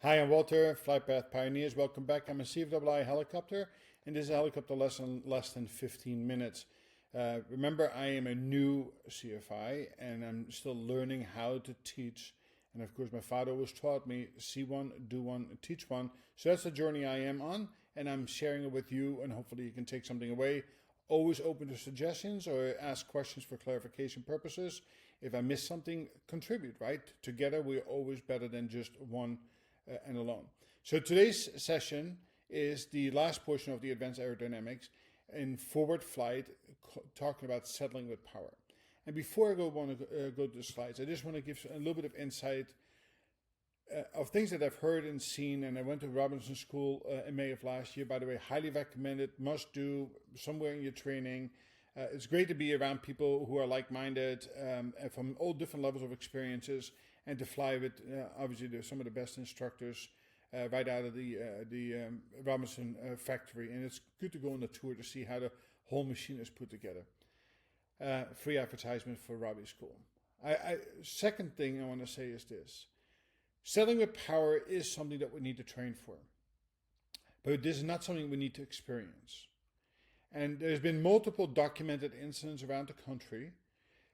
Hi, I'm Walter, Flight Path Pioneers. Welcome back. I'm a CFII helicopter, and this is a helicopter lesson less than 15 minutes. Remember, I am a new CFI, and I'm still learning how to teach. And of course, my father always taught me, see one, do one, teach one. So that's the journey I am on, and I'm sharing it with you, and hopefully you can take something away. Always open to suggestions or ask questions for clarification purposes. If I miss something, contribute, right? Together, we're always better than just one and alone. So today's session is the last portion of the advanced aerodynamics in forward flight, talking about settling with power. And before I go to the slides, I just want to give a little bit of insight of things that I've heard and seen. And I went to Robinson School in May of last year. By the way, highly recommended, must do somewhere in your training. It's great to be around people who are like-minded from all different levels of experiences, and to fly with obviously there's some of the best instructors right out of the Robinson factory, and it's good to go on a tour to see how the whole machine is put together. Free advertisement for Robbie School. Second thing I want to say is this: settling with power is something that we need to train for, but this is not something we need to experience. And there's been multiple documented incidents around the country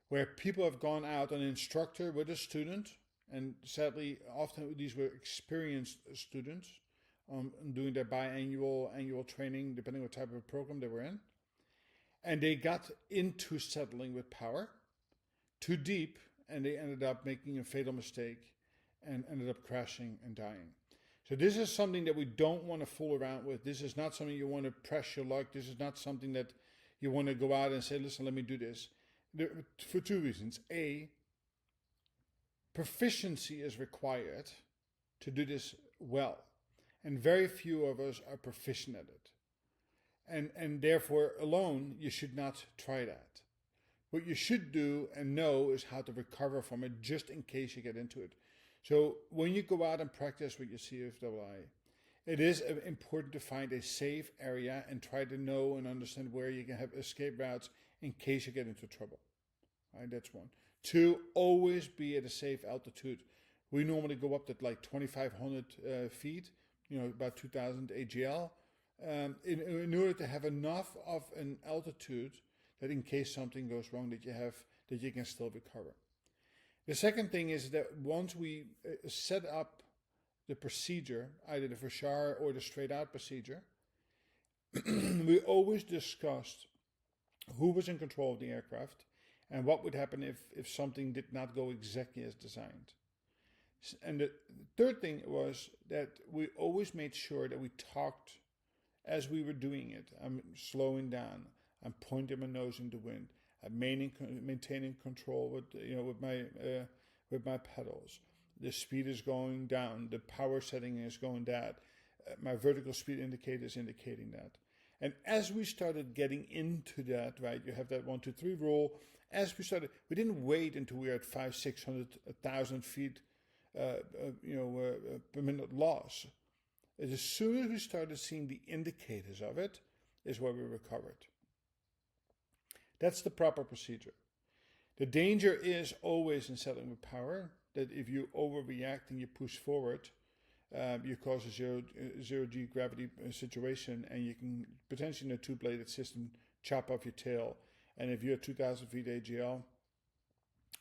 where people have gone out, an instructor with a student, and sadly, often these were experienced students doing their annual training, depending on what type of program they were in. And they got into settling with power too deep, and they ended up making a fatal mistake and ended up crashing and dying. So this is something that we don't want to fool around with. This is not something you want to press your luck. This is not something that you want to go out and say, listen, let me do this. For two reasons. A, proficiency is required to do this well. And very few of us are proficient at it. And therefore, alone, you should not try that. What you should do and know is how to recover from it just in case you get into it. So when you go out and practice with your CFII, it is important to find a safe area and try to know and understand where you can have escape routes in case you get into trouble. Right, that's one. Two, always be at a safe altitude. We normally go up to like 2,500 feet, about 2,000 AGL, in order to have enough of an altitude that in case something goes wrong that you can still recover. The second thing is that once we set up the procedure, either the Fashar or the straight out procedure, we always discussed who was in control of the aircraft and what would happen if something did not go exactly as designed. And the third thing was that we always made sure that we talked as we were doing it. I'm slowing down. I'm pointing my nose in the wind. I'm maintaining control with my pedals. The speed is going down. The power setting is going down. My vertical speed indicator is indicating that. And as we started getting into that, right, you have that 1, 2, 3 rule. As we started, we didn't wait until we were at 500, 600, 1,000 feet, per minute loss. As soon as we started seeing the indicators of it, is where we recovered. That's the proper procedure. The danger is always in settling with power that if you overreact and you push forward, you cause a zero G gravity situation, and you can potentially in a two-bladed system chop off your tail. And if you're at 2,000 feet AGL,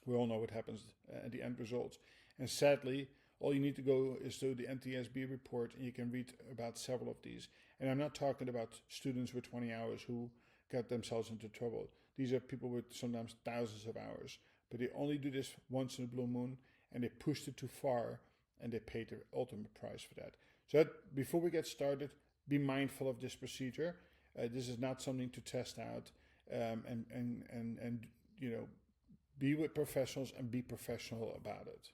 we all know what happens at the end results. And sadly, all you need to go is to the NTSB report, and you can read about several of these. And I'm not talking about students with 20 hours who got themselves into trouble. These are people with sometimes thousands of hours, but they only do this once in a blue moon, and they pushed it too far, and they paid the ultimate price for that. So before we get started, be mindful of this procedure. This is not something to test out, and be with professionals and be professional about it.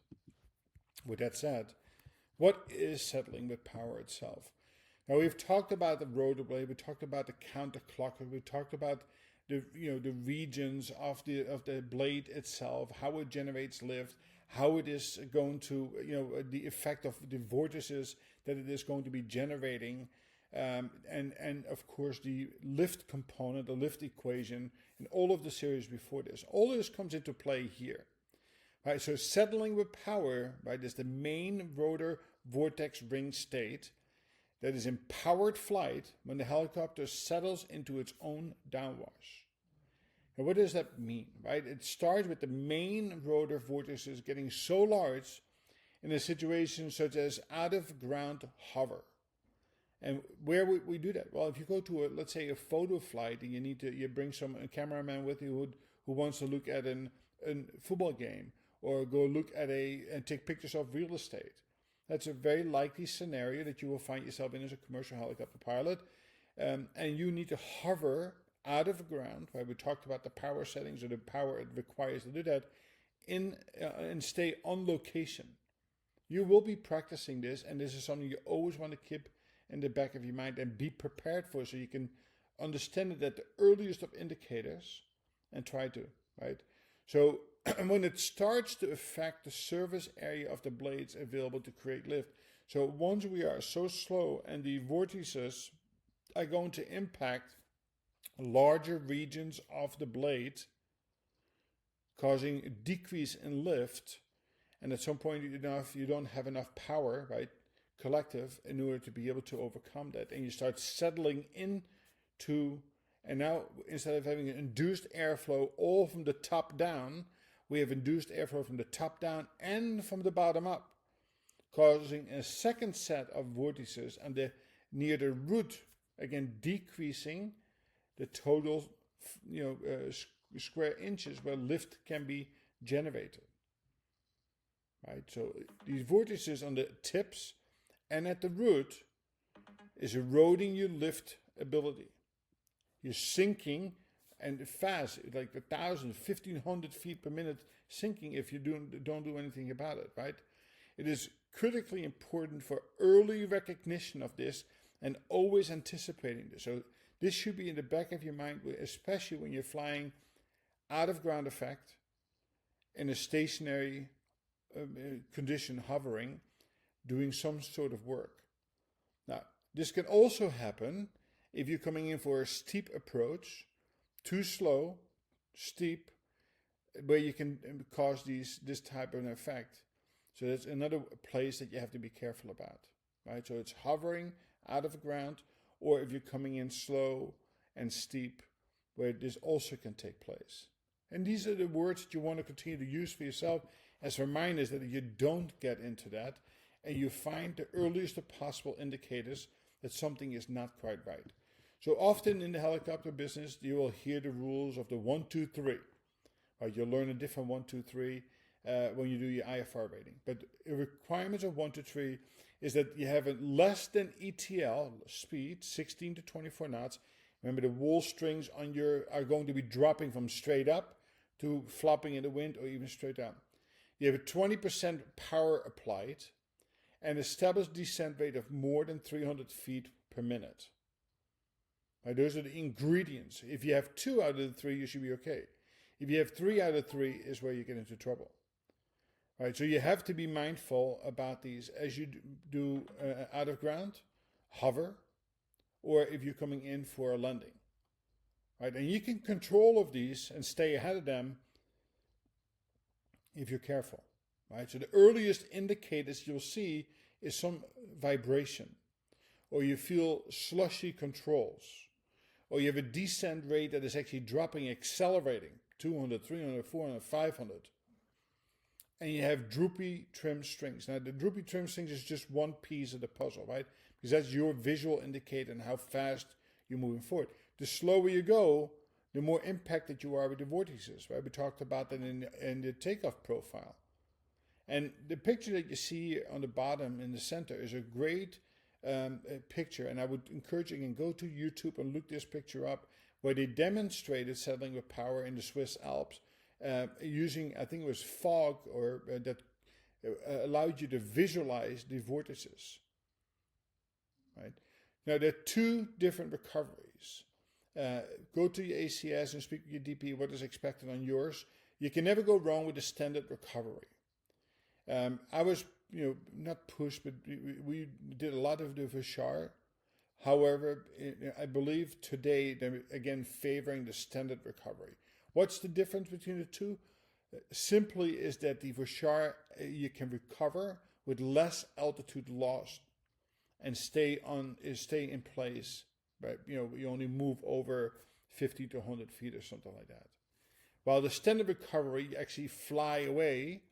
With that said, what is settling with power itself? Now, we've talked about the rotor blade, we talked about the counterclocker, we talked about the regions of the blade itself, how it generates lift, how it is going to, the effect of the vortices that it is going to be generating, and of course the lift component, the lift equation, and all of the series before this. All of this comes into play here. Right, so settling with power, right, is the main rotor vortex ring state that is in powered flight when the helicopter settles into its own downwash. And what does that mean, right? It starts with the main rotor vortices getting so large in a situation such as out-of-ground hover. And where would we do that? Well, if you go to, let's say, a photo flight, and you bring a cameraman with you who wants to look at a football game, or go look at and take pictures of real estate. That's a very likely scenario that you will find yourself in as a commercial helicopter pilot. And you need to hover out of the ground, right? We talked about the power settings or the power it requires to do that, and stay on location. You will be practicing this, and this is something you always want to keep in the back of your mind and be prepared for, so you can understand it at the earliest of indicators and try to, right? So when it starts to affect the surface area of the blades available to create lift, so once we are so slow and the vortices are going to impact larger regions of the blade, causing a decrease in lift, and at some point you don't have enough power, right, collective, in order to be able to overcome that, and you start settling into, and now instead of having an induced airflow all from the top down, we have induced airflow from the top down and from the bottom up, causing a second set of vortices and near the root, again decreasing the total square inches where lift can be generated. Right, so these vortices on the tips and at the root is eroding your lift ability. You're sinking, and fast, like 1,000, 1,500 feet per minute sinking if you don't do anything about it, right? It is critically important for early recognition of this and always anticipating this. So this should be in the back of your mind, especially when you're flying out of ground effect in a stationary condition, hovering, doing some sort of work. Now, this can also happen if you're coming in for a steep approach, too slow, steep, where you can cause this type of an effect. So that's another place that you have to be careful about, right? So it's hovering out of the ground, or if you're coming in slow and steep, where this also can take place. And these are the words that you want to continue to use for yourself as reminders that you don't get into that, and you find the earliest possible indicators that something is not quite right. So often in the helicopter business, you will hear the rules of the 1, 2, 3. Right? You'll learn a different 1, 2, 3 when you do your IFR rating. But the requirements of 1, 2, 3 is that you have a less than ETL speed, 16 to 24 knots. Remember, the wall strings on are going to be dropping from straight up to flopping in the wind, or even straight down. You have a 20% power applied, and established descent rate of more than 300 feet per minute. Right, those are the ingredients. If you have 2 out of the 3, you should be okay. If you have 3 out of 3 is where you get into trouble. Right, so you have to be mindful about these as you do out of ground, hover, or if you're coming in for a landing. Right, and you can control of these and stay ahead of them if you're careful. Right, so the earliest indicators you'll see is some vibration, or you feel slushy controls, or you have a descent rate that is actually dropping, accelerating, 200, 300, 400, 500. And you have droopy trim strings. Now, the droopy trim strings is just one piece of the puzzle, right? Because that's your visual indicator and how fast you're moving forward. The slower you go, the more impacted you are with the vortices, right? We talked about that in the takeoff profile. And the picture that you see on the bottom in the center is a great picture. And I would encourage you, again, go to YouTube and look this picture up, where they demonstrated settling with power in the Swiss Alps using, I think it was fog, or that allowed you to visualize the vortices. Right? Now, there are 2 different recoveries. Go to your ACS and speak with your DP what is expected on yours. You can never go wrong with the standard recovery. I was, not pushed, but we did a lot of the Vachar. However, I believe today they're again favoring the standard recovery. What's the difference between the 2? Simply is that the Vachar, you can recover with less altitude loss and stay in place. Right? You only move over 50 to 100 feet or something like that. While the standard recovery, you actually fly away.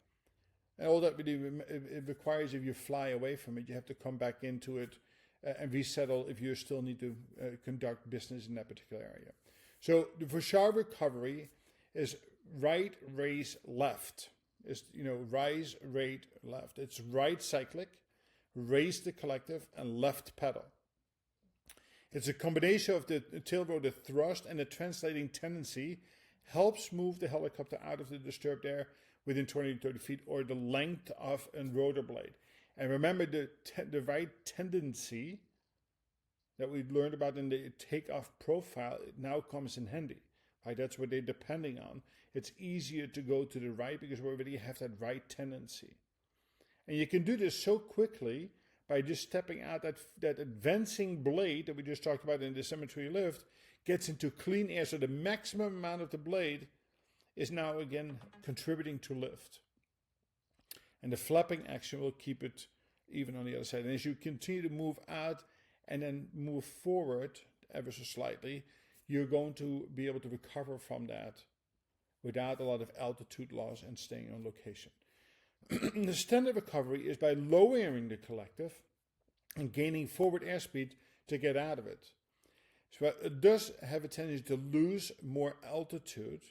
And all that really it requires, if you fly away from it, you have to come back into it and resettle if you still need to conduct business in that particular area. So the Vortex recovery is right, raise, left. It's, rise, rate, left. It's right cyclic, raise the collective, and left pedal. It's a combination of the tail rotor thrust and the translating tendency helps move the helicopter out of the disturbed air within 20 to 30 feet or the length of a rotor blade. And remember, the right tendency that we learned about in the takeoff profile, it now comes in handy. Right? That's what they're depending on. It's easier to go to the right because we already have that right tendency. And you can do this so quickly by just stepping out that advancing blade that we just talked about in the symmetry lift gets into clean air. So the maximum amount of the blade is now again contributing to lift. And the flapping action will keep it even on the other side. And as you continue to move out and then move forward ever so slightly, you're going to be able to recover from that without a lot of altitude loss and staying on location. The standard recovery is by lowering the collective and gaining forward airspeed to get out of it. So it does have a tendency to lose more altitude,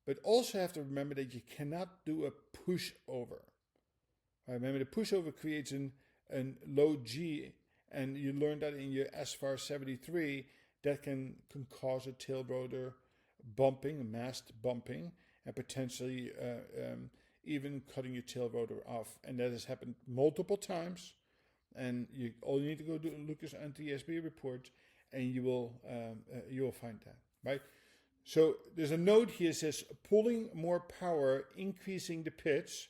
but also have to remember that you cannot do a pushover. Right? Remember, the pushover creates a low G, and you learned that in your SFAR 73, that can cause a tail rotor bumping, mast bumping, and potentially even cutting your tail rotor off. And that has happened multiple times. And all you need to go do look at NTSB report, and you will find that, right? So there's a note here that says pulling more power, increasing the pitch,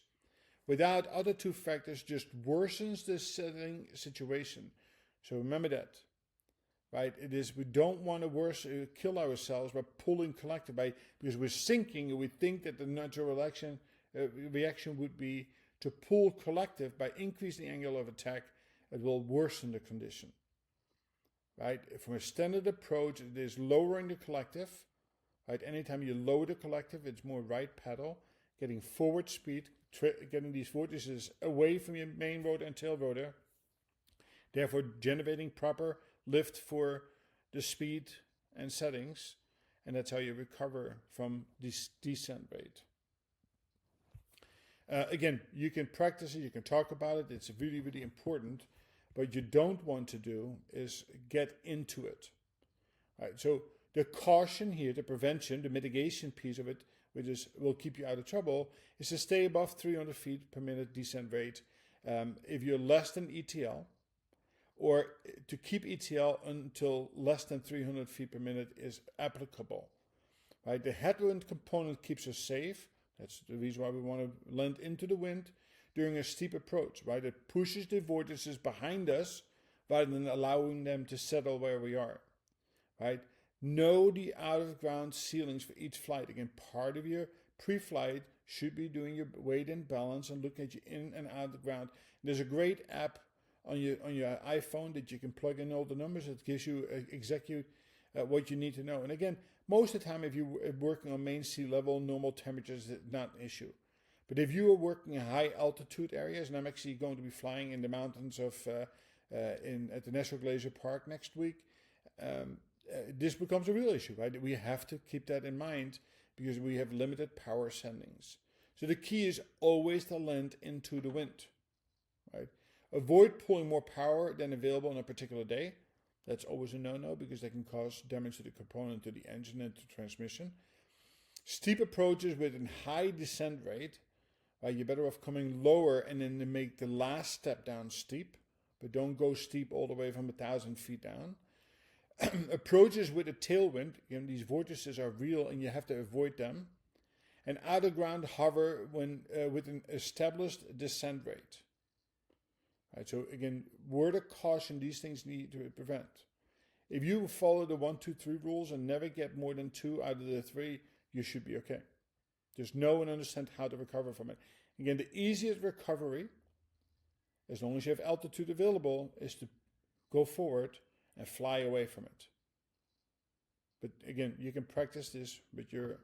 without other two factors just worsens the setting situation. So remember that, right? It is, we don't want to kill ourselves by pulling collective because we're sinking, and we think that the natural reaction would be to pull collective by increasing the angle of attack. It will worsen the condition, right? From a standard approach, it is lowering the collective, right? Anytime you lower the collective, it's more right pedal, getting forward speed, getting these vortices away from your main rotor and tail rotor, therefore generating proper lift for the speed and settings, and that's how you recover from this descent rate. Again, you can practice it, you can talk about it, it's really, really important. What you don't want to do is get into it. Right, so the caution here, the prevention, the mitigation piece of it, which will keep you out of trouble, is to stay above 300 feet per minute descent rate. If you're less than ETL, or to keep ETL until less than 300 feet per minute is applicable. Right, the headwind component keeps us safe. That's the reason why we want to land into the wind during a steep approach, right? It pushes the vortices behind us rather than allowing them to settle where we are, right? Know the out-of-ground ceilings for each flight. Again, part of your pre-flight should be doing your weight and balance and looking at your in and out of the ground. There's a great app on your iPhone that you can plug in all the numbers. It gives you exactly what you need to know. And again, most of the time, if you're working on main sea level, normal temperatures, it's not an issue. But if you are working in high altitude areas, and I'm actually going to be flying in the mountains of at the National Glacier Park next week, this becomes a real issue, right? We have to keep that in mind because we have limited power sendings. So the key is always to land into the wind, right? Avoid pulling more power than available on a particular day. That's always a no-no because they can cause damage to the component, to the engine, and to transmission. Steep approaches with a high descent rate, you're better off coming lower and then to make the last step down steep, but don't go steep all the way from 1,000 feet down. Approaches with a tailwind, again, these vortices are real and you have to avoid them. And out of ground hover when with an established descent rate. Right, so again, word of caution, these things need to prevent. If you follow the 1, 2, 3 rules and never get more than 2 out of the 3, you should be okay. Just know and understand how to recover from it. Again, the easiest recovery as long as you have altitude available, is to go forward and fly away from it. But again, you can practice this with your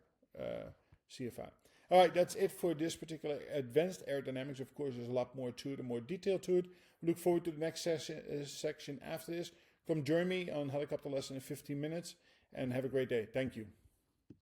CFI. All right, that's it for this particular advanced aerodynamics. Of course, there's a lot more to it and more detail to it. We look forward to the next section after this. Come join me on helicopter lesson in 15 minutes and have a great day. Thank you.